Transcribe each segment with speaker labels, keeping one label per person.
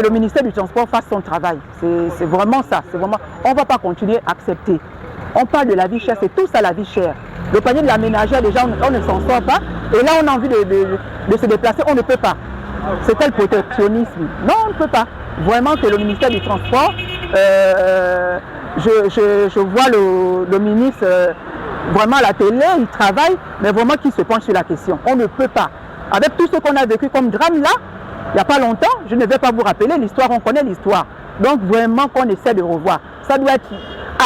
Speaker 1: que le ministère du Transport fasse son travail. C'est vraiment ça. On ne va pas continuer à accepter. On parle de la vie chère, c'est tout ça la vie chère. Le panier de la ménagère, déjà, on ne s'en sort pas. Et là, on a envie de se déplacer, on ne peut pas. C'est tel protectionnisme. Non, on ne peut pas. Vraiment que le ministère du Transport, je vois le ministre vraiment à la télé, il travaille, mais vraiment qu'il se penche sur la question. On ne peut pas. Avec tout ce qu'on a vécu comme drame là, il n'y a pas longtemps, je ne vais pas vous rappeler l'histoire, on connaît l'histoire. Donc vraiment qu'on essaie de revoir. Ça doit être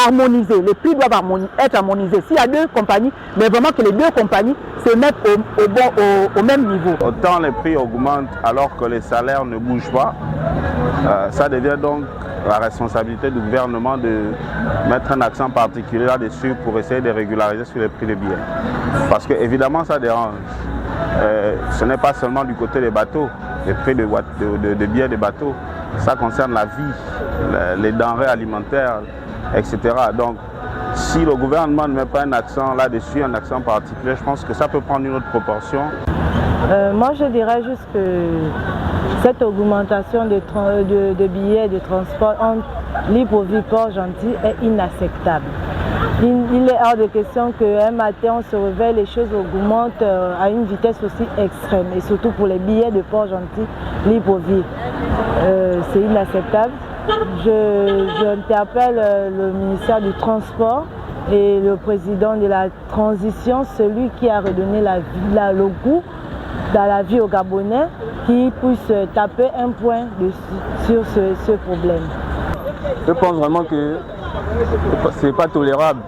Speaker 1: harmonisé, les prix doivent être harmonisés. S'il y a deux compagnies, mais vraiment que les deux compagnies se mettent au même niveau.
Speaker 2: Autant les prix augmentent alors que les salaires ne bougent pas, ça devient donc la responsabilité du gouvernement de mettre un accent particulier là-dessus pour essayer de régulariser sur les prix des billets. Parce que évidemment ça dérange. Ce n'est pas seulement du côté des bateaux, les prix de billets des bateaux, ça concerne la vie, les denrées alimentaires, etc. Donc si le gouvernement ne met pas un accent là-dessus, un accent particulier, je pense que ça peut prendre une autre proportion.
Speaker 3: Moi je dirais juste que cette augmentation de billets de transport entre Libreville et Port-Gentil est inacceptable. Il est hors de question qu'un matin on se réveille, les choses augmentent à une vitesse aussi extrême, et surtout pour les billets de Port-Gentil, Libreville. C'est inacceptable. J'interpelle le ministère du Transport et le président de la transition, celui qui a redonné le goût dans la vie aux Gabonais, qui puisse taper un point sur ce problème.
Speaker 4: Je pense vraiment que ce n'est pas tolérable.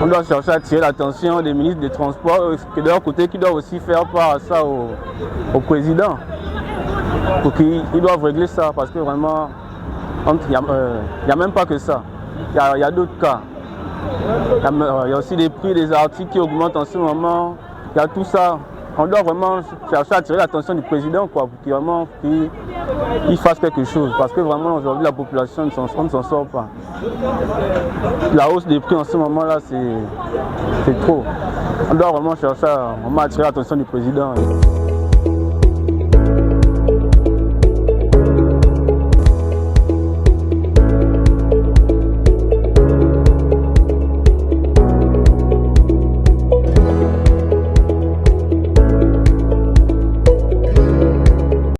Speaker 4: On doit chercher à attirer l'attention des ministres des Transports, de leur côté, qui doivent aussi faire part à ça au président. Pour qu'ils doivent régler ça, parce que vraiment, il n'y a même pas que ça. Il y a d'autres cas. Il y a aussi des prix des articles qui augmentent en ce moment. Il y a tout ça. On doit vraiment chercher à attirer l'attention du président pour qu'il fasse quelque chose. Parce que vraiment aujourd'hui la population ne s'en sort pas. La hausse des prix en ce moment-là, c'est trop. On doit vraiment chercher à attirer l'attention du président.